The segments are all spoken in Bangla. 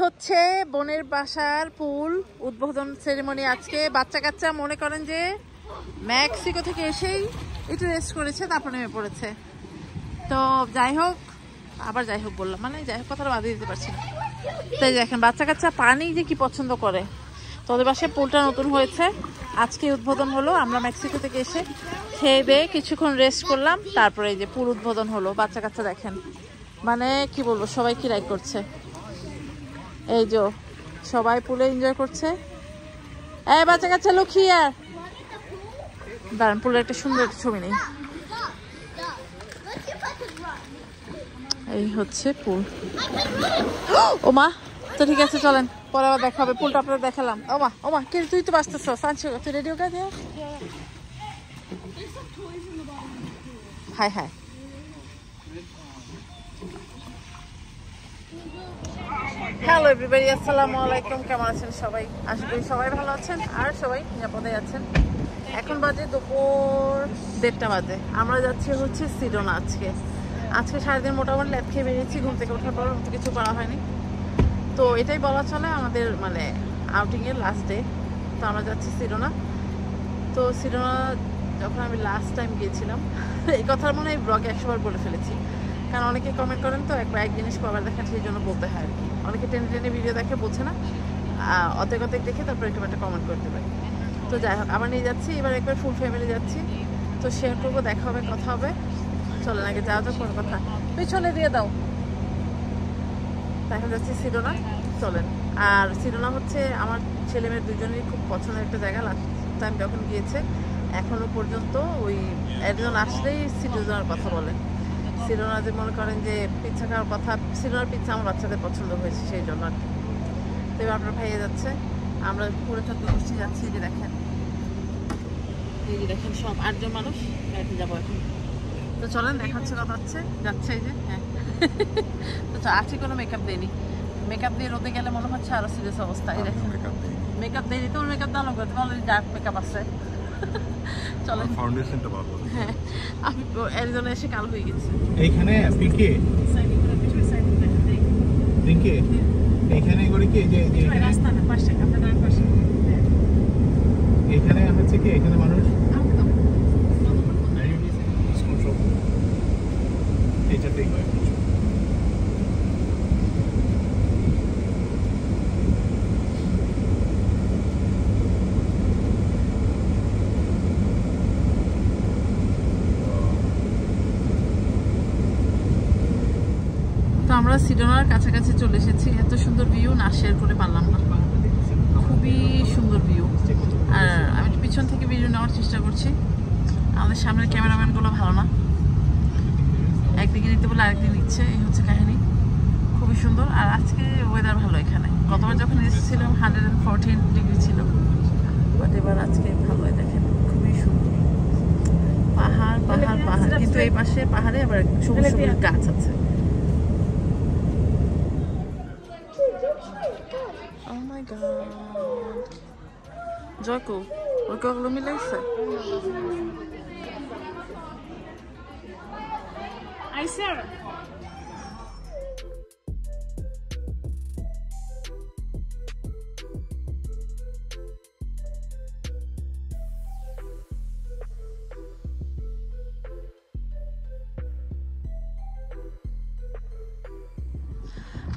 হচ্ছে বোনের বাসার পুল উদ্বোধন সেরেমনি আজকে। বাচ্চা কাচ্চা মনে করেন যে মেক্সিকো থেকে এসেই একটু রেস্ট করেছে, তারপর নেমে পড়েছে। তো যাই হোক, আবার যাই হোক বললাম, মানে যাই হোক কথাটা বাদ দিতে পারছি না। তাই দেখেন বাচ্চা কাচ্চা পানি যে কি পছন্দ করে। তোদের বাসায় পুলটা নতুন হয়েছে, আজকে উদ্বোধন হলো। আমরা মেক্সিকো থেকে এসে খেয়ে দিয়ে কিছুক্ষণ রেস্ট করলাম, তারপরে এই যে পুল উদ্বোধন হলো। বাচ্চা কাচ্চা দেখেন, মানে কি বলবো, সবাই কি লাইক করছে। এই যে সবাই পুলে এনজয় করছে। এই বাচ্চা কাচ্চা লুকিয়ে আর দাঁড়ান, পুলের একটা সুন্দর ছবি নেই। এই হচ্ছে পুল। ও মা, তো ঠিক আছে চলেন, পরে আবার দেখা হবে। পুলটা আপনাদের দেখালাম। ও মা কে তুই তো বাঁচতেছ, তুই রেডিও কা দিয়ে। High high. হ্যালো এভরিবডি, আসসালামু আলাইকুম। কেমন আছেন সবাই? আশা করি সবাই ভালো আছেন আর সবাই নিরাপদে আছেন। এখন বাজে দুপুর 1:30 বাজে। আমরা যাচ্ছি হচ্ছে সিডোনা। আজকে সারাদিন মোটামুটি ল্যাব খেয়ে বেরিয়েছি। ঘুম থেকে ওঠার পর কিছু করা হয়নি। তো এটাই বলা চলে আমাদের মানে আউটিংয়ের লাস্ট ডে। তো আমরা যাচ্ছি সিডোনা। তো সিডোনা যখন আমি লাস্ট টাইম গিয়েছিলাম, এই কথার মনে হয় ব্লগে 100 বার বলে ফেলেছি, কারণ অনেকে কমেন্ট করেন তো এক জিনিস কবার দেখেন, সেই জন্য বলতে হয় আর কি। অনেকে টেনে টেনে ভিডিও দেখে বোঝে না, অর্ধেক দেখে তারপর একটু একটা কমেন্ট করতে পারি। তো যাই হোক, আবার নিয়ে যাচ্ছি, এবার একবার ফুল ফ্যামিলি যাচ্ছি। তো শেয়ার করবো, দেখা হবে, কথা হবে। চলেন আগে যাওয়া যাক, কোনো কথা পিছনে দিয়ে দাও। দেখা যাচ্ছে সিডোনা, চলেন। আর সিডোনা হচ্ছে আমার ছেলে মেয়ের দুজনেরই খুব পছন্দের একটা জায়গা। লাস্ট টাইম যখন গিয়েছে এখনো পর্যন্ত ওই একজন আসলেই সিডোনার কথা বলে। সিডোনা যে মনে করেন যে পিৎজা খাওয়ার কথা, সিডোনার পিৎজা আমার বাচ্চাদের পছন্দ হয়েছে, সেই জন্য আর কি। তো এবার আপনার ভাইয়া যাচ্ছে, আমরা পুরো থাকতে বসছি, যাচ্ছি। এই যে দেখেন, সব 8 জন মানুষ গাড়িতে যাবো এখন। তো চলেন, দেখা হচ্ছে, কথা হচ্ছে, যাচ্ছে। এই যে হ্যাঁ, তো আজকে কোনো মেকআপ দেয়নি। মেকআপ দিয়ে রোদে গেলে মনে হচ্ছে আরো সিরিয়াস অবস্থা। এই দেখেন মেকআপ দেয়নি, তোমার মেকআপ দাও না, তোমার ডার্ক মেকআপ আছে। চলেন, ফাউন্ডেশনটা ভালো। হ্যাঁ, আমি একজন এসে কালো হয়ে গেছি। এইখানে পিকে পিকে এইখানে করে কি যে রাস্তা না পাশে, আপনার ডান পাশে। এখানে হচ্ছে কি, এখানে মানুষ এইটাতেই হয়। আমরা সিডোনার কাছাকাছি চলে এসেছি। এত সুন্দর ভিউ না শেয়ার করে পারলাম না, খুবই সুন্দর ভিউ। আর আমি পিছন থেকে ভিডিও নেওয়ার চেষ্টা করছি। আমাদের সামনের ক্যামেরাম্যানগুলো ভালো না, একদিকে নিতে বলে আরেকদিন নিচ্ছে, এই হচ্ছে কাহিনী। খুবই সুন্দর। আর আজকে ওয়েদার ভালো এখানে। গতবার যখন এসেছিলাম 114 ডিগ্রি ছিল, বাট এবার আজকে ভালো। দেখেন খুবই সুন্দর, পাহাড় পাহাড় পাহাড়, কিন্তু এই পাশে পাহাড়ে আবার সবুজ সবুজ গাছ আছে। Oh my god. Joko, ওকে ওগুলো মিলাইছে। আইসার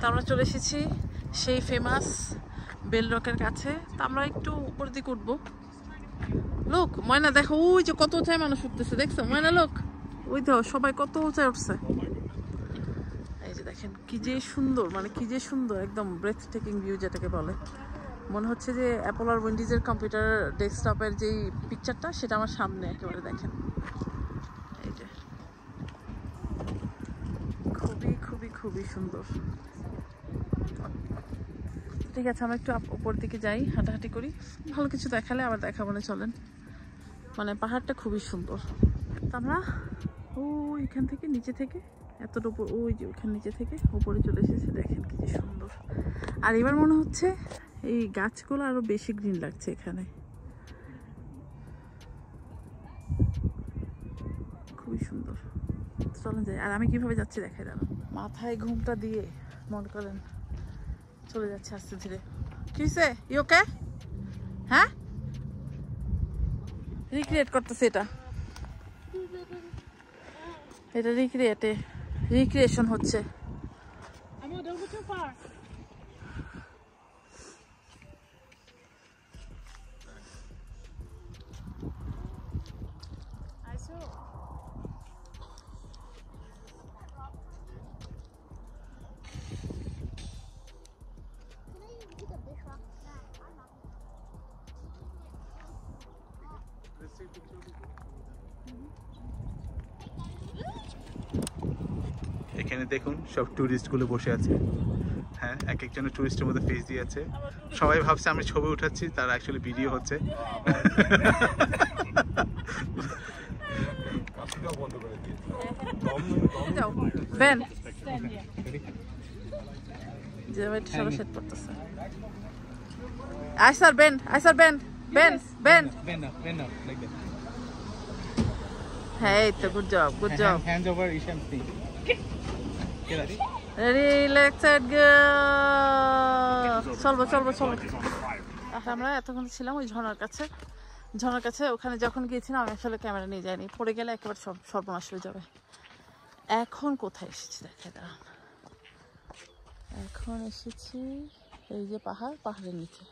তো আমরা চলে এসেছি সেই ফেমাস বেল রকের কাছে। তো আমরা একটু উপর দিকে উঠবো। লোক ময়না দেখো, ওই যে কত উঁচায় মানুষ উঠতেছে, দেখছো ময়না? লোক ওই তো সবাই কত উঁচায় উঠছে। এই যে দেখেন কি যে সুন্দর, মানে কি যে সুন্দর, একদম ব্রেথ টেকিং ভিউ যেটাকে বলে। মনে হচ্ছে যে অ্যাপল আর উইন্ডিজের কম্পিউটার ডেস্কটপের যেই পিকচারটা, সেটা আমার সামনে একেবারে। দেখেন এই যে খুবই খুবই খুবই সুন্দর। ঠিক আছে, আমরা একটু উপর দিকে যাই, হাঁটাহাঁটি করি। ভালো কিছু দেখালে আবার দেখাবো না, চলেন। মানে পাহাড়টা খুবই সুন্দর। তো আমরা এখান থেকে নিচে থেকে এতটা উপর, ওই যে ওখানে নিচে থেকে উপরে চলে এসেছে। দেখেন কি যে সুন্দর। আর এবার মনে হচ্ছে এই গাছগুলো আরো বেশি গ্রিন লাগছে এখানে, খুবই সুন্দর। চলেন যাই। আর আমি কিভাবে যাচ্ছি দেখাই, জানো? মাথায় ঘুমটা দিয়ে মনে করেন চলে যাচ্ছে আস্তে ধীরে। কি হয়েছে? You okay? হ্যাঁ, রিক্রিয়েট করতেছে এটা, এটা রিক্রিয়েশন হচ্ছে। এখানে দেখুন সব টুরিস্ট গুলো বসে আছে। হ্যাঁ, এক একজনের টুরিস্টের মধ্যে ফেস দিয়ে আছে। সবাই ভাবছে আমি ছবি উঠাচ্ছি, তার অ্যাকচুয়ালি ভিডিও হচ্ছে। বেন সবাই সেট করতেছে। আইসার বেন, আইসার বেন, বেন বেন। হ্যাঁ, এই তো good job, good job. Hands over Ishan Singh. Relaxed girl. চলবো চলবো চলবো। আমরা এতক্ষণ ছিলাম ওই ঝর্ণার কাছে, ঝর্ণার কাছে। ওখানে যখন গিয়েছিলাম আমি আসলে ক্যামেরা নিয়ে যাইনি, পড়ে গেলে একেবারে সর্বনাশ হয়ে যাবে। এখন কোথায় এসেছি দেখে দাঁড়ান। এখন এসেছি এই যে পাহাড়, পাহাড়ের নিচে।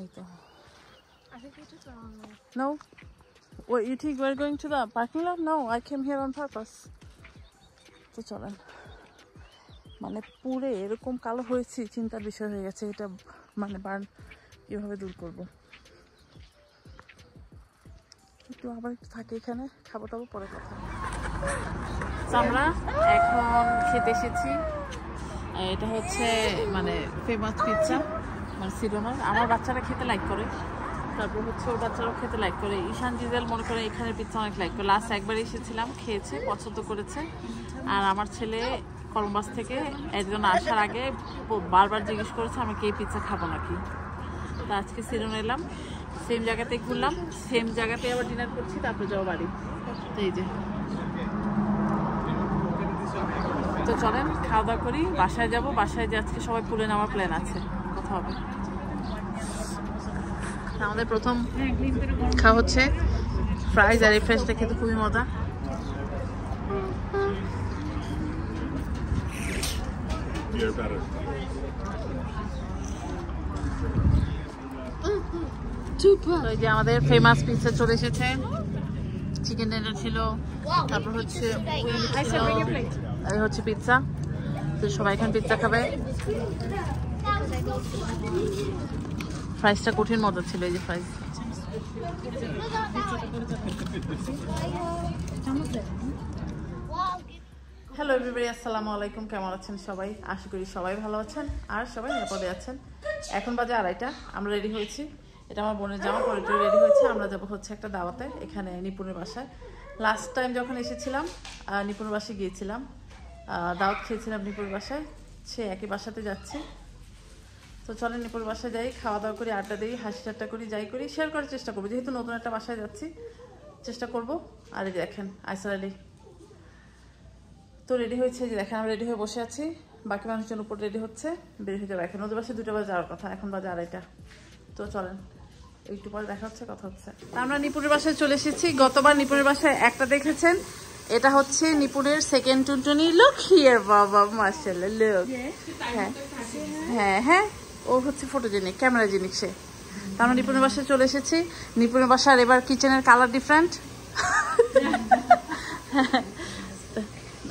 এই তো। No. What, you think we're going to the parking lot? No, I came here on purpose. তো চলেন। মানে পুরে এরকম কালো হয়েছি, চিন্তার বিষয় হয়ে গেছে। এটা মানে বার্ন কিভাবে দূর করব। একটু আবার একটু থাকি এখানে, খাবো টাবো পরে কথা। আমরা এখন খেতে এসেছি। এটা হচ্ছে মানে ফেমাস পিৎজা, মানে সিরোনার। আমার বাচ্চারা খেতে লাইক করে, তারপর হচ্ছে ওর বাচ্চারাও খেতে লাইক করে। ঈশান জিজেল মনে করে এখানে পিৎজা অনেক লাইক করে। লাস্ট একবার এসেছিলাম, খেয়েছে, পছন্দ করেছে। আর আমার ছেলে কলম্বাস থেকে একজন আসার আগে বারবার জিজ্ঞেস করেছে আমি কি এই পিৎজা খাবো নাকি। তো আজকে সিরোনা এলাম, সেম জায়গাতেই ঘুরলাম, সেম জায়গাতেই আবার ডিনার করছি, তারপর যাবো বাড়ি। তো এই যে, তো চলেন খাওয়া দাওয়া করি, বাসায় যাব। বাসায় যে আজকে সবাই পুলে নেওয়ার প্ল্যান আছে, কথা হবে। আমাদের প্রথম খাওয়া হচ্ছে ফ্রাইজ, আর এই ফ্রাইজটা খেতে খুবই মজা। এই যে আমাদের ফেমাস পিৎজা চলে এসেছে। চিকেন টেন্ডার ছিল, তারপর হচ্ছে এই হচ্ছে পিৎজা। তো সবাই এখন পিৎজা খাবে। ফ্রাইসটা কঠিন মজা ছিল, এই যে ফ্রাইস। হ্যালো এভরিবডি, আসসালামু আলাইকুম। কেমন আছেন সবাই? আশা করি সবাই ভালো আছেন আর সবাই নিরাপদে আছেন। এখন বাজে 2:30, আমরা রেডি হয়েছি। এটা আমার বোনের জামা, পরে রেডি হয়েছে। আমরা যাবো হচ্ছে একটা দাওয়াতে, এখানে নিপুণের বাসায়। লাস্ট টাইম যখন এসেছিলাম নিপুণের বাসায় গিয়েছিলাম, দাওয়াত খেয়েছিলাম নিপুণের বাসায়, সে একই বাসাতে যাচ্ছি। তো চলেন নিপুণের বাসায় যাই, খাওয়া দাওয়া করি, আড্ডা দিই, হাসি ঠাট্টা করি, যাই করি, শেয়ার করার চেষ্টা করবো, যেহেতু নতুন একটা বাসায় যাচ্ছি, চেষ্টা করবো। আর এই দেখেন আইসার আলী তো রেডি হয়েছে, যে দেখেন আমি রেডি হয়ে বসে আছি, বাকি মানুষজন উপর রেডি হচ্ছে, বের হয়ে যাবে। এখন ওদের বাসায় 2টা বাজে যাওয়ার কথা, এখন বাজে 2:30। তো চলেন একটু পরে দেখা হচ্ছে, কথা হচ্ছে। আমরা নিপুণের বাসায় চলে এসেছি। গতবার নিপুণের বাসায় একটা দেখেছেন, এটা হচ্ছে নিপুণের সেকেন্ড টুনটুনি। লুক হিয়ার বাবা, মাশাআল্লাহ, লুক। হ্যাঁ হ্যাঁ হ্যাঁ, ও হচ্ছে ফটোজেনিক, ক্যামেরাজেনিক সে। আমরা নিপুণের বাসায় চলে এসেছি। নিপুণের বাসার এবার কিচেনের কালার ডিফারেন্ট।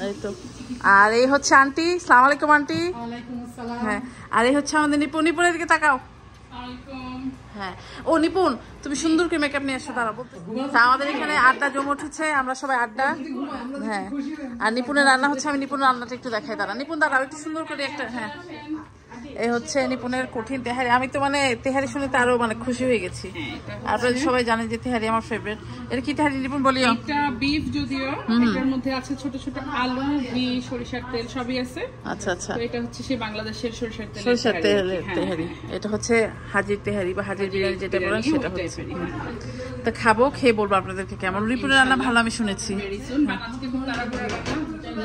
এই তো। আর এই হচ্ছে আন্টি, সালাম আলাইকুম আন্টি। হ্যাঁ, আর এই হচ্ছে আমাদের নিপুণ। নিপুণের দিকে তাকাও। হ্যাঁ, ও নিপুণ তুমি সুন্দর করে মেকআপ নিয়ে এসো, দাঁড়াবো। আমাদের এখানে আড্ডা জমে উঠেছে, আমরা সবাই আড্ডা। হ্যাঁ, আর নিপুণের রান্না হচ্ছে, আমি নিপুণের রান্নাটা একটু দেখাই। দাঁড়া নিপুণ, দাঁড়াও একটু সুন্দর করে একটা। হ্যাঁ, এই হচ্ছে নিপুণের কঠিন তেহারি। আমি তো মানে তেহারি শুনে তো আরো মানে খুশি হয়ে গেছি। আপনারা সবাই জানেন যে তেহারি আমার ফেভারিট। এটা কি তেহারি নিপুণ বলিও? এটা বিফ, যদিও এটার মধ্যে আছে ছোট ছোট আলু, ঘি, সরিষার তেল সবই আছে। আচ্ছা আচ্ছা, তো এটা হচ্ছে সেই বাংলাদেশের সরিষার তেল, সরিষার তেলের তেহারি। এটা হচ্ছে হাজির তেহারি বা হাজির বিরিয়ানি যেটা বলেন সেটা হচ্ছে। তো খাবো, খেয়ে বলবো আপনাদেরকে কেমন। রিপুনের রান্না ভালো আমি শুনেছি।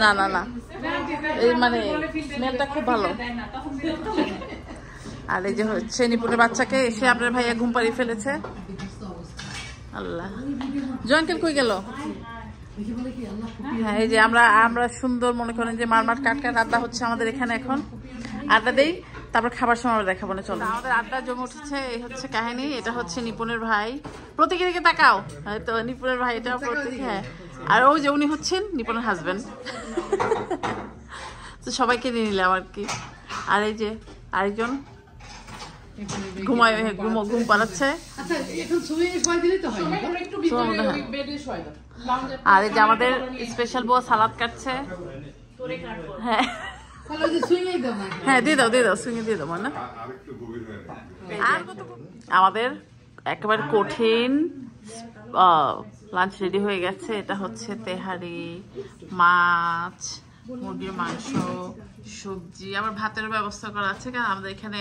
না না না, এই মানে স্মেলটা খুব ভালো। আর এই যে হচ্ছে নিপুণের বাচ্চাকে এসে আপনার ভাইয়া ঘুম পাড়িয়ে ফেলেছে। আল্লাহ, জয়ঙ্কেল কই গেল? হ্যাঁ, এই যে আমরা সুন্দর মনে করেন যে মারমাট কাটকাট আড্ডা হচ্ছে আমাদের এখানে। এখন আড্ডা দেই, তারপর খাবার সময় দেখাবো না। চলো, আমাদের আড্ডা জমে উঠেছে। এই হচ্ছে কাহিনী। এটা হচ্ছে নিপুণের ভাই। প্রতীকের দিকে তাকাও। তো নিপুণের ভাই, এটা প্রতীক। হ্যাঁ, আর ওই যে উনি হচ্ছেন নিপুণের হাজবেন্ড। তো সবাইকে নিয়ে নিলাম আর কি। আর এই যে আরেকজন ঘুম পাড়াচ্ছে। আর এই যে আমাদের স্পেশাল বউ সালাদ কাটছে। হ্যাঁ হ্যাঁ, দিয়ে দাও সুইঙে দিয়ে দাও না। আমাদের একেবারে কঠিন লাঞ্চ রেডি হয়ে গেছে। এটা হচ্ছে তেহারি, মাছ, মুরগির মাংস, সবজি, আবার ভাতের ব্যবস্থা করা আছে, কারণ আমাদের এখানে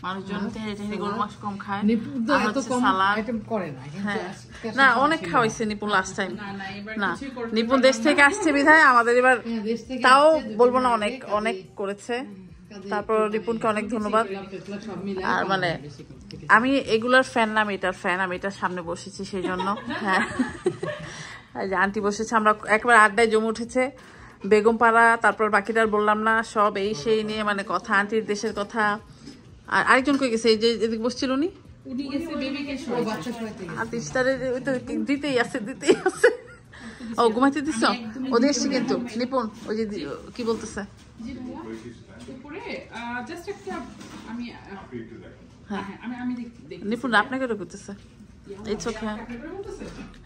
মানুষজন তেহারি গরু মাংস কম খায়। না, অনেক খাওয়াইছে নিপুণ লাস্ট টাইম। না, নিপুণ দেশ থেকে আসছে বিধায় আমাদের এবার তাও বলবো না, অনেক অনেক করেছে। তারপর নিপুণকে অনেক ধন্যবাদ। আর মানে আমি এগুলার ফ্যান না, আমি এটার ফ্যান। আমি এটার সামনে বসেছি সেই জন্য। হ্যাঁ, আন্টি বসেছে, আমরা একবার আড্ডায় জমে উঠেছে। বেগম পাড়া, তারপর বাকিটার বললাম না, সব এই সেই নিয়ে মানে কথা, আন্টির দেশের কথা। আর আরেকজন কই গেছে? এই যে এদিকে বসছিল উনি, দিতেই আছে। ও ঘুমাইতে দিচ্ছ? ওদের এসছে কিন্তু নিপুণ। ওই যে কি বলতেছে, নিপুণ আপনাকে করতেছে এই চোখে।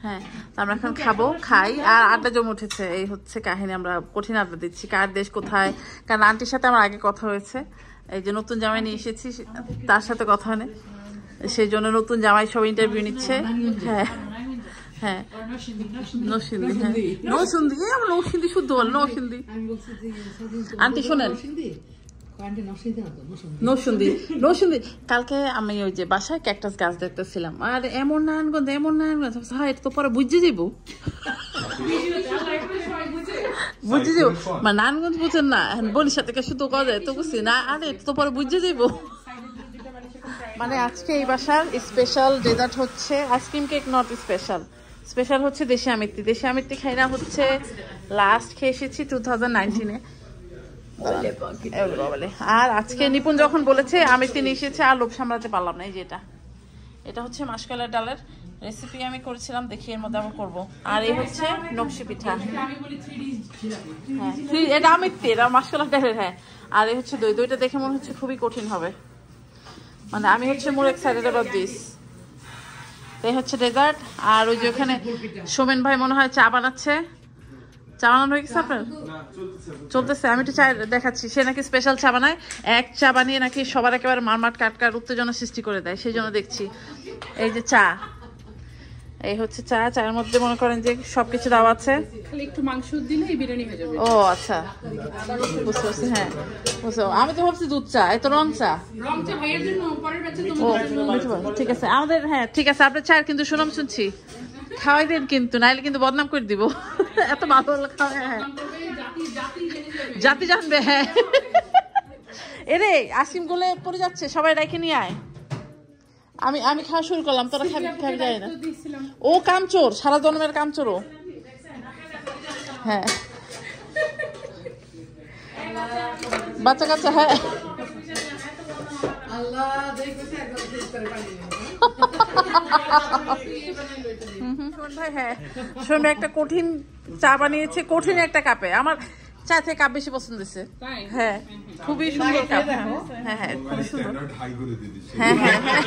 হ্যাঁ, তো আমরা এখন খাবো, খাই আর আড্ডা জমে উঠেছে। এই হচ্ছে কাহিনী। আমরা কঠিন আড্ডা দিচ্ছি, কার দেশ কোথায়। কারণ আন্টির সাথে আমার আগে কথা হয়েছে। এই যে নতুন জামাই নিয়ে এসেছি, তার সাথে কথা হয় না, সেই জন্য নতুন জামাই সব ইন্টারভিউ নিচ্ছে। হ্যাঁ হ্যাঁ, নৌসিন্দি। হ্যাঁ, নৌসিন্দি, আমরা নৌসিন্দি শুদ্ধ বল, নৌসিন্দি। আন্টি শোনেন, নৌসিন্দি। কালকে আমি ওই যে বাসায় ক্যাকটাস গাছ দেখতেছিলাম, আর এমন নারায়ণগঞ্জ, হয় এটা তো পরে বুঝে যাবো। বুঝে যাবো মানে নারায়ণগঞ্জ বুঝেন না, বলির থেকে শুধু কথা তো বুঝছি না। আরে এটা তো পরে বুঝে যাবো। মানে আজকে এই বাসার স্পেশাল ডেজার্ট হচ্ছে আইসক্রিম কেক। নট স্পেশাল হচ্ছে দেশি আমিত্তি। দেশি আমিত্তি খাই না, হচ্ছে লাস্ট খেয়ে এসেছি 2019-এ। আর আজকে নিপুণ যখন বলেছে আমিত্তি নিয়ে এসেছে, আর লোভ সামলাতে পারলাম না। এই যে এটা হচ্ছে মাসকলাইয়ের ডালের রেসিপি আমি করেছিলাম, দেখি এর মধ্যে আবার করবো। আর এই হচ্ছে নকশি পিঠা। হ্যাঁ, এটা আমিত্তি, এটা মাসকলাই ডালের। হ্যাঁ, আর এই হচ্ছে দইটা দেখে মনে হচ্ছে খুবই কঠিন হবে। মানে আমি হচ্ছে মোর এক্সাইটেড অ্যাবাউট দিস। এই হচ্ছে ডেজার্ট। আর ওই যে ওখানে সোমেন ভাই মনে হয় চা বানাচ্ছে। চা বানানো হয়ে গেছে আপনার? চলতেছে। আমি একটু চা দেখাচ্ছি। সে নাকি স্পেশাল চা বানায়, এক চা বানিয়ে নাকি সবার একেবারে মারমাট কাটকাট উত্তেজনা সৃষ্টি করে দেয়, সেই জন্য দেখছি। এই যে চা, এই হচ্ছে চা। চায়ের মধ্যে মনে করেন যে সবকিছু দেওয়া আছে, খালি একটু মাংস দিলেই বিরিয়ানি হয়ে যাবে। ও আচ্ছা, বুঝতে পারছি। হ্যাঁ, বুঝতে। আমি তো ভাবছি দুধ চা, এত রং চা। ঠিক আছে আমাদের। হ্যাঁ ঠিক আছে, আপনার চা কিন্তু সুনাম শুনছি, খাওয়াই দেন কিন্তু, নাইলে কিন্তু বদনাম করে দিব। এত ভালো খাওয়া। হ্যাঁ, জাতি জানবে। হ্যাঁ, এরে আসিম গুলে পড়ে যাচ্ছে, সবাই রেখে নিয়ে আয়। আমি খাওয়া শুরু করলাম, তোরা খাবি যায় না। ও কামচোর, সারা জন্মের কামচোর ও। হ্যাঁ, বাচ্চা কাচ্চা। হ্যাঁ, হ্যাঁ, শোন, একটা কঠিন চা বানিয়েছে, কঠিন একটা কাপে। আমার চা থেকে কাপ বেশি পছন্দ হয়েছে। হ্যাঁ, খুবই সুন্দর কাপ। হ্যাঁ হ্যাঁ, খুবই সুন্দর। হ্যাঁ হ্যাঁ হ্যাঁ,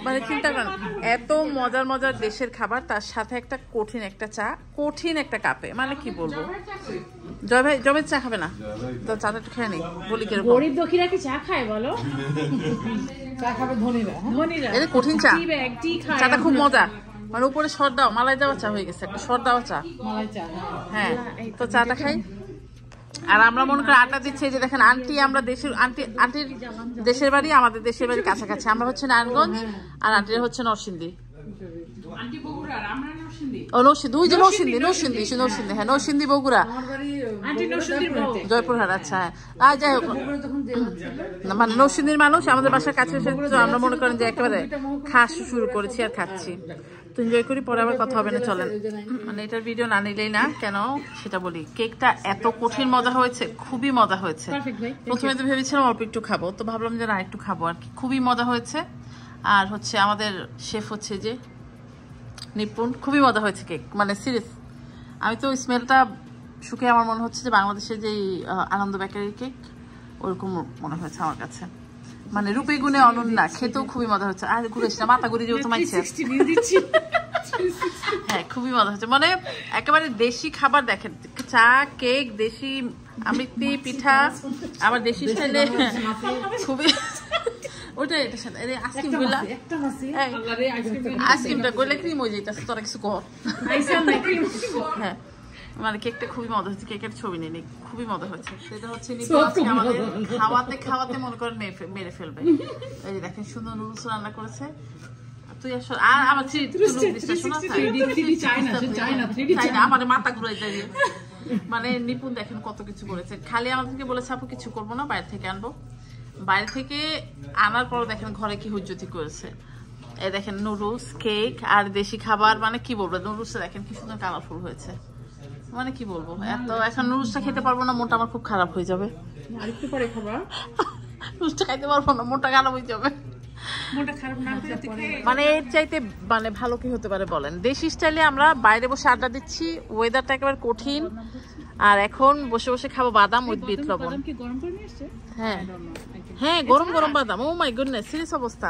মানে চিন্তা করেন, এত মজার মজার দেশের খাবার, তার সাথে একটা কঠিন একটা চা, কঠিন একটা কাপে। মানে কি বলবো, জবের চা খাবে না তো চাটা একটু খেয়ে নি বলি। কিরকম গরিব দুঃখীরা কি চা খায় বলো? চা খাবে ধনীরা। এটা কঠিন চা, চাটা খুব মজা। মানে উপরে সর দাও, মালাই দেওয়া চা হয়ে গেছে, একটা সর দেওয়া চা। হ্যাঁ, তো চাটা খাই। আর আমরা মনে করি আড্ডা দিচ্ছি। যে দেখেন আন্টি, আমরা আন্টির দেশের বাড়ি, আমাদের দেশের বাড়ি কাছাকাছি। আমরা হচ্ছে নারায়ণগঞ্জ আর আন্টির হচ্ছে নরসিংদী। আন্টি বগুড়ার, আমরা নরসিংদী। ও নরসিংদী, ওই যে নরসিংদী, হ্যাঁ নরসিংদী বগুড়া, আন্টি নরসিংদীর বাড়িতে। জয়পুরহাট। আচ্ছা হ্যাঁ, আর যাই হোক মানে নরসিংদীর মানুষ আমাদের বাসার কাছে এসে তো আমরা মনে করেন যে একেবারে খাস শুরু করেছি আর খাচ্ছি। তো এনজয় করি, পরে আবার কথা হবে না, চলেন। মানে এটার ভিডিও না নিলেই না, কেন সেটা বলি। কেকটা এত কঠিন মজা হয়েছে, খুবই মজা হয়েছে। প্রথমে তো ভেবেছিলাম অল্প একটু খাবো, তো ভাবলাম যে না একটু খাবো আর কি। খুবই মজা হয়েছে। আর হচ্ছে আমাদের শেফ হচ্ছে যে নিপুণ, খুবই মজা হয়েছে কেক, মানে সিরিয়াস। আমি তো স্মেলটা শুকে আমার মনে হচ্ছে যে বাংলাদেশের যে আনন্দ বেকারির কেক ওরকম মনে হয়েছে আমার কাছে। মানে রূপে গুণে অনন্যা, খেতেও খুবই মজা হচ্ছে। আর ঘুরে এসে মাথা ঘুরে যেহেতু মাইছে, হ্যাঁ খুবই মজা হচ্ছে। মানে একেবারে দেশি খাবার দেখেন, চা, কেক, দেশি আমৃতি, পিঠা, আবার দেশি স্টাইলে খুবই ওইটা এটার সাথে আইসক্রিম গুলা, আইসক্রিমটা করলে ক্রিম হয়ে যাইতেছে, তোরা কিছু কর। হ্যাঁ মানে কেকটা খুবই মজা হচ্ছে, কেকের ছবি নেই, খুবই মজা হয়েছে। সেটা হচ্ছে আমাদের খাওয়াতে খাওয়াতে মনে করেন মেরে ফেলবে। এই যে দেখেন সুন্দর নুডলস রান্না করেছে। তুই আসলে আর আমার আমার মাথা ঘুরাই যায়। মানে নিপুণ দেখেন কত কিছু করেছে। খালি আমাদেরকে বলেছে আপু কিছু করবো না, বাইরে থেকে আনবো। বাইরে থেকে আনার পর দেখেন ঘরে কি হুজ্জতি করেছে। এই দেখেন নুডলস, কেক আর দেশি খাবার, মানে কি বলবো, নুডলসটা দেখেন কি সুন্দর কালারফুল হয়েছে। মানে কি বলবো, এত এখন নুডলসটা খেতে পারবো না, মনটা আমার খুব খারাপ হয়ে যাবে। আরেকটু পরে খাবা। নুডলসটা খাইতে পারবো না, মনটা খারাপ হয়ে যাবে। মনটা খারাপ না করে মানে এর চাইতে মানে ভালো কি হতে পারে বলেন। দেশি স্টাইলে আমরা বাইরে বসে আড্ডা দিচ্ছি, ওয়েদারটা একেবারে কঠিন, আর এখন বসে বসে খাবো বাদাম উইথ বিট লবণ। হ্যাঁ হ্যাঁ গরম গরম বাদাম। ও মাই গুডনেস, সিরিয়াস অবস্থা।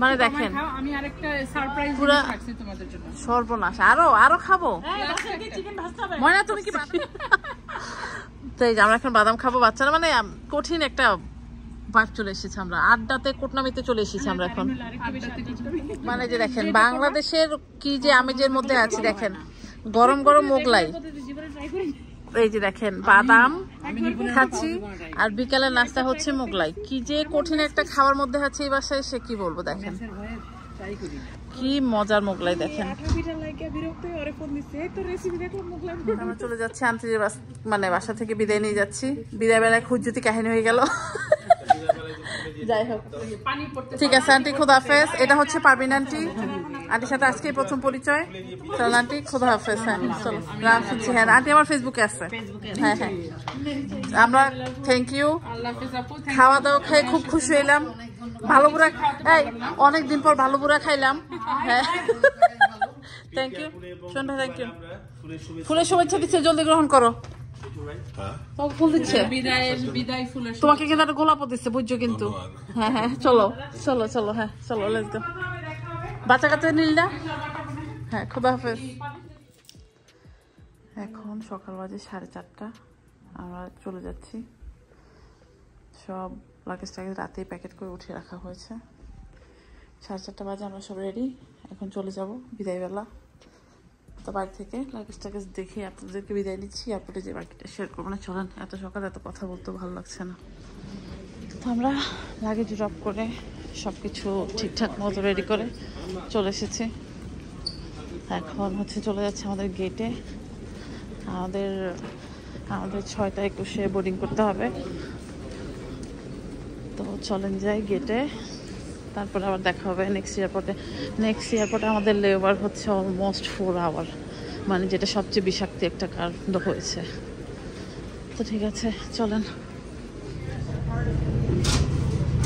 মানে দেখেন আমি আরেকটা সারপ্রাইজ রাখছি তোমাদের জন্য। সর্বনাশ, আরো খাবো। ময়না তুমি কি তাই আমরা এখন বাদাম খাবো। বাচ্চারা মানে কঠিন একটা ভাব চলে এসেছে, আমরা আড্ডাতে কোটনামিতে চলে এসেছি আমরা এখন। মানে যে দেখেন বাংলাদেশের কি যে আমেজের মধ্যে আছি, দেখেন গরম গরম মোগলাই, এই যে দেখেন বাদাম খাচ্ছি, আর বিকালের নাস্তা হচ্ছে মোগলাই। কি যে কঠিন একটা খাওয়ার মধ্যে আছে এই বাসায়, সে কি বলবো। দেখেন কি মজার মোগলাই, দেখেন। আমরা চলে যাচ্ছি আন্টির মানে বাসা থেকে বিদায় নিয়ে যাচ্ছি। বিদায় বেলায় খুঁজুতি কাহিনী হয়ে গেল। যাই হোক ঠিক আছে আন্টি, খোদা হাফেজ। এটা হচ্ছে পারবিন আন্টি, আন্টির সাথে আজকে প্রথম পরিচয়। চল আন্টি, খোদা হাফেজ। হ্যাঁ চলো, রাম শুনছি। হ্যাঁ আন্টি আমার ফেসবুকে আছে। হ্যাঁ হ্যাঁ আমরা থ্যাংক ইউ। খাওয়া দাওয়া খেয়ে খুব খুশি হইলাম। ভালো বুড়া, এই অনেকদিন পর ভালো বুড়া খাইলাম। হ্যাঁ thank you Sandhya, thank you. ফুলের শুভেচ্ছা দিচ্ছে, জলদি গ্রহণ করো। ফুল দিচ্ছে, তোমাকে কিন্তু একটা গোলাপও দিচ্ছে, বুঝছো কিন্তু। হ্যাঁ হ্যাঁ চলো চলো চলো, হ্যাঁ চলো লেটস গো। বাচ্চা কাচ্চা নিল না। হ্যাঁ খোদা হাফেজ। এখন সকাল বাজে 4:30, আমরা চলে যাচ্ছি। সব লাগেজ টাগেজ রাতেই প্যাকেট করে উঠিয়ে রাখা হয়েছে। 4:30 বাজে, আমরা সব রেডি, এখন চলে যাব বিদায়বেলা। তো বাড়ি থেকে লাগেজ টাগেজ দেখে আপনাদেরকে বিদায় নিচ্ছি। এয়ারপোর্টে যে বাকিটা শেয়ার করবো না, চলেন। এত সকালে এত কথা বলতেও ভালো লাগছে না। তো আমরা লাগেজ ড্রপ করে সব কিছু ঠিকঠাক মতো রেডি করে চলে এসেছি। এখন হচ্ছে চলে যাচ্ছে আমাদের গেটে। আমাদের 6টা 21-এ বোর্ডিং করতে হবে। তো চলেন যাই গেটে, তারপরে আবার দেখা হবে নেক্সট এয়ারপোর্টে। নেক্সট এয়ারপোর্টে আমাদের লেওভার হচ্ছে অলমোস্ট 4 আওয়ার, মানে যেটা সবচেয়ে বিষাক্ত একটা কাণ্ড হয়েছে। তো ঠিক আছে চলেন।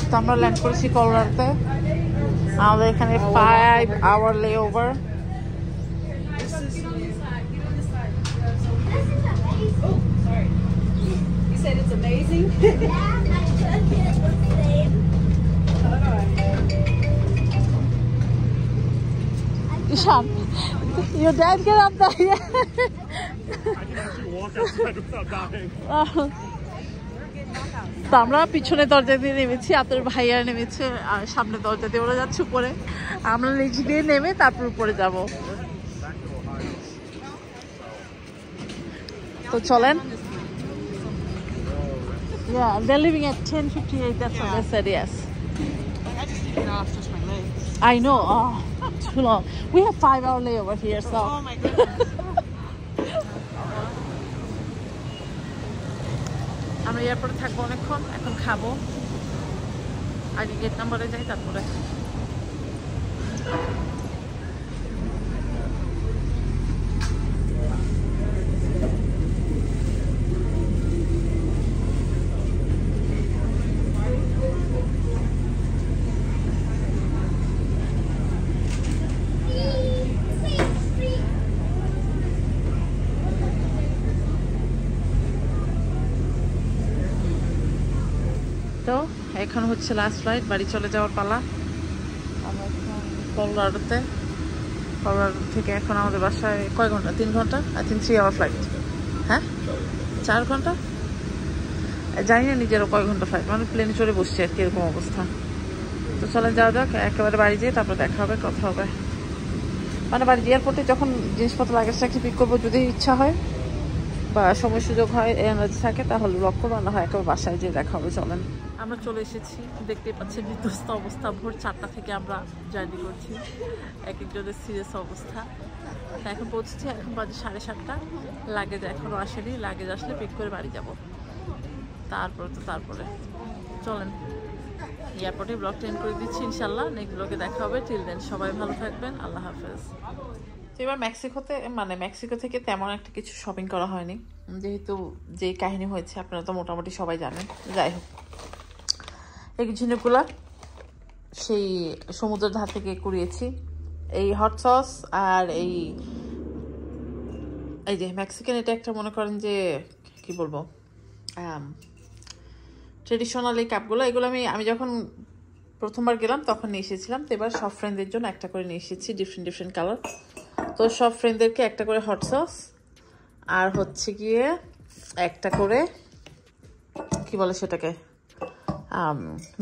তো আমরা ল্যান্ড করেছি কলোরাডোতে। আমাদের এখানে 5 hour layover. It's amazing. Ishan, your dad get up there. I can actually walk outside without dying. তো আমরা পিছনে দরজা দিয়ে নেমেছি, আপনার ভাইয়া নেমেছে আর সামনে দরজা দিয়ে ওরা যাচ্ছে উপরে। আমরা নিচে দিয়ে নেমে তারপর উপরে যাব। তো চলেন। Yeah, they're leaving at 10:58. That's what they said. Yes. I know. Oh. too long. We have 5-hour layover here, so. Oh my goodness. আমরা এয়ারপোর্টে থাকবো অনেকক্ষণ, এখন খাবো, আগে গেট নাম্বারে যাই তারপরে। তো এখন হচ্ছে লাস্ট ফ্লাইট, বাড়ি চলে যাওয়ার পালা। আমরা এখন কলোরাডো থেকে এখন আমাদের বাসায় কয় ঘন্টা? 3 ঘন্টা, আই থিঙ্ক 3 আওয়ার ফ্লাইট। হ্যাঁ 4 ঘন্টা, জানি না নিজেরও কয় ঘন্টা ফ্লাইট, মানে প্লেনে চড়ে বসছি আর কি, এরকম অবস্থা। তো চলে যাওয়া যাক, একেবারে বাড়ি যেয়ে তারপর দেখা হবে, কথা হবে। মানে বাড়ি এয়ারপোর্টে যখন জিনিসপত্র লাগেজ রাখি পিক করবো, যদি ইচ্ছা হয় বা সময় সুযোগ হয় এনার্জি থাকে তাহলে লক্ষ্য বানা হয়, একেবারে বাসায় যেয়ে দেখা হবে। চলেন, আমরা চলে এসেছি, দেখতেই পাচ্ছি বিধ্বস্ত অবস্থা। ভোর 4টা থেকে আমরা জার্নি করছি, এক একজনের সিরিয়াস অবস্থা। এখন পৌঁছেছি, এখন বাজে 7:30। লাগেজ এখনও আসেনি, লাগেজ আসলে পিক করে বাড়ি যাব। তারপরে চলেন এয়ারপোর্টে ব্লগটা এন্ড করে দিচ্ছি। ইনশাল্লাহ নেক্সট ব্লগে দেখা হবে। টিল দেন সবাই ভালো থাকবেন, আল্লাহ হাফেজ। তো এবার মেক্সিকো থেকে তেমন একটা কিছু শপিং করা হয়নি, যেহেতু যে কাহিনী হয়েছে আপনারা তো মোটামুটি সবাই জানেন। যাই হোক, এই ঝিনুকগুলা সেই সমুদ্রের ধার থেকে কুড়িয়েছি। এই হট সস আর এই যে মেক্সিকান, এটা একটা মনে করেন যে কি বলবো, ট্রেডিশনাল এই কাপগুলো, এগুলো আমি যখন প্রথমবার গেলাম তখন নিয়ে এসেছিলাম। তো এবার সব ফ্রেন্ডদের জন্য একটা করে নিয়ে এসেছি, ডিফারেন্ট কালার। তো সব ফ্রেন্ডদেরকে একটা করে হট সস আর হচ্ছে গিয়ে একটা করে কি বলে সেটাকে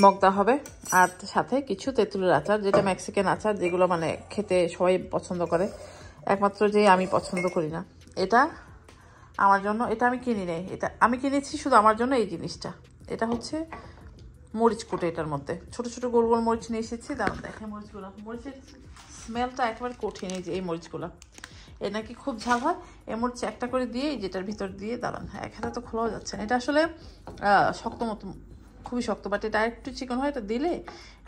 মগ দেওয়া হবে, আর সাথে কিছু তেঁতুলের আচার, যেটা মেক্সিকান আচার, যেগুলো মানে খেতে সবাই পছন্দ করে, একমাত্র যে আমি পছন্দ করি না। এটা আমার জন্য, এটা আমি কিনি নেই, এটা আমি কিনেছি শুধু আমার জন্য। এই জিনিসটা, এটা হচ্ছে মরিচ কুটে, এটার মধ্যে ছোট ছোট গোল গোল মরিচ নিয়ে এসেছি। দাঁড়ান দেখে মরিচগুলো, মরিচের স্মেলটা একেবারে কঠিন। এই যে এই মরিচগুলো, এ নাকি খুব ঝাল হয়। এই মরিচ একটা করে দিয়ে যেটার ভিতর দিয়ে, দাঁড়ান এক হাতে তো খোলাও যাচ্ছে না, এটা আসলে শক্ত মতো, খুবই শক্ত, বাট এটা একটু চিকন হয়। এটা দিলে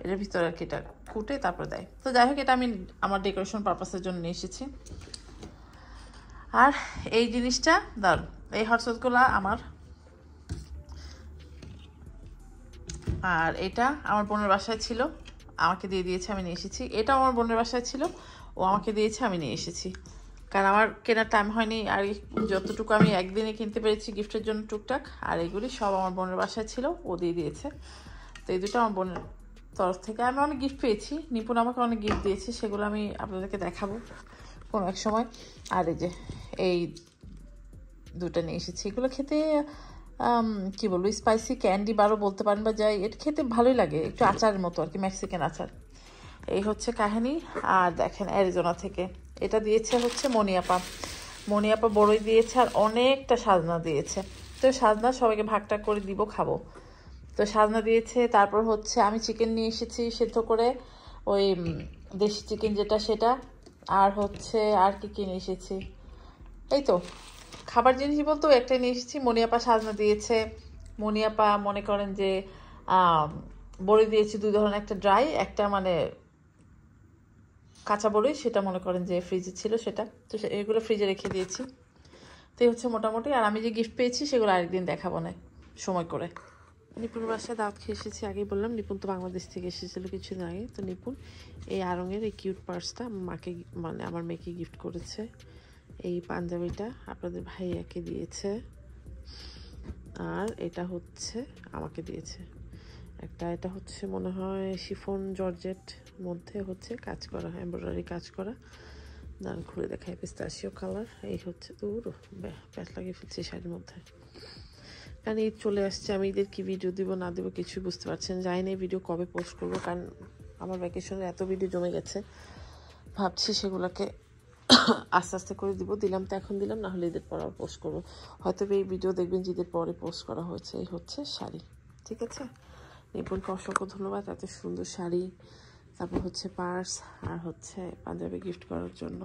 এটার ভিতরে আর কি এটা কুটে তারপর দেয়। তো যাই হোক, এটা আমি আমার ডেকোরেশন পারপাসের জন্য নিয়ে এসেছি। আর এই জিনিসটা দাঁড়ান, এই হট সসগুলো আমার, আর এটা আমার বোনের বাসায় ছিল, আমাকে দিয়ে দিয়েছে, আমি নিয়ে এসেছি। এটা আমার বোনের বাসায় ছিল, ও আমাকে দিয়েছে, আমি নিয়ে এসেছি। কারণ আমার কেনার টাইম হয়নি, আর যতটুকু আমি একদিনে কিনতে পেরেছি গিফটের জন্য টুকটাক, আর এগুলি সব আমার বোনের বাসায় ছিল, ও দিয়ে দিয়েছে। তো এই দুটো আমার বোনের তরফ থেকে। আমি অনেক গিফট পেয়েছি, নিপুণ আমাকে অনেক গিফট দিয়েছে, সেগুলো আমি আপনাদেরকে দেখাবো কোনো এক সময়। আর এই যে এই দুটো নিয়ে এসেছি, এগুলো খেতে কি বলবো, স্পাইসি ক্যান্ডি বারও বলতে পারেন বা যাই, এটা খেতে ভালোই লাগে, একটু আচারের মতো আর কি, মেক্সিকান আচার। এই হচ্ছে কাহিনী। আর দেখেন অ্যারিজোনা থেকে এটা দিয়েছে হচ্ছে মনিয়াপা বড়ই দিয়েছে, আর অনেকটা সাজনা দিয়েছে। তো সাজনা সবাইকে ভাগটা করে দিব, খাবো। তো সাজনা দিয়েছে। তারপর হচ্ছে আমি চিকেন নিয়ে এসেছি সেদ্ধ করে, ওই দেশি চিকেন যেটা সেটা। আর হচ্ছে আর কি নিয়ে এসেছি, এই তো খাবার জিনিস বলতেও একটাই নিয়ে এসেছি। মনিয়াপা সাজনা দিয়েছে, মনিয়াপা মনে করেন যে বড়ি দিয়েছি 2 ধরনের, একটা ড্রাই, একটা মানে কাঁচা বড়ি, সেটা মনে করেন যে ফ্রিজে ছিল সেটা। তো এগুলো ফ্রিজে রেখে দিয়েছি। তো এই হচ্ছে মোটামুটি। আর আমি যে গিফট পেয়েছি সেগুলো আরেকদিন দেখাবো না সময় করে। নিপুণের বাসায় দাওয়াত খেয়ে এসেছি, আগেই বললাম। নিপুণ তো বাংলাদেশ থেকে এসেছিল কিছুদিন আগে। তো নিপুণ এই আড়ঙের এই কিউট পার্সটা মাকে, মানে আমার মেয়েকে গিফট করেছে। এই পাঞ্জাবিটা আপনাদের ভাইয়াকে দিয়েছে, আর এটা হচ্ছে আমাকে দিয়েছে একটা। এটা হচ্ছে মনে হয় শিফন জর্জেট মধ্যে হচ্ছে কাজ করা, এমব্রয়ডারি কাজ করা। দাঁড়ান খুলে দেখায়, পিস্তাশিও কালার। এই হচ্ছে দূর প্যাচ লাগিয়ে ফেলছে শাড়ির মধ্যে। কারণ ঈদ চলে আসছে, আমি ঈদের কি ভিডিও দিব না দেবো কিছুই বুঝতে পারছেন। জানি না এই ভিডিও কবে পোস্ট করবো, কারণ আমার ভ্যাকেশনে এত ভিডিও জমে গেছে। ভাবছি সেগুলোকে আস্তে আস্তে করে দিলাম তো এখন দিলাম, না হলে ঈদের পর আবার পোস্ট করবো। হয়তো এই ভিডিও দেখবেন যে ঈদের পরে পোস্ট করা হয়েছে। এই হচ্ছে শাড়ি, ঠিক আছে। নিপুণকে অসংখ্য ধন্যবাদ, এত সুন্দর শাড়ি তারপর হচ্ছে পার্স আর হচ্ছে পাঞ্জাবি গিফট করার জন্য।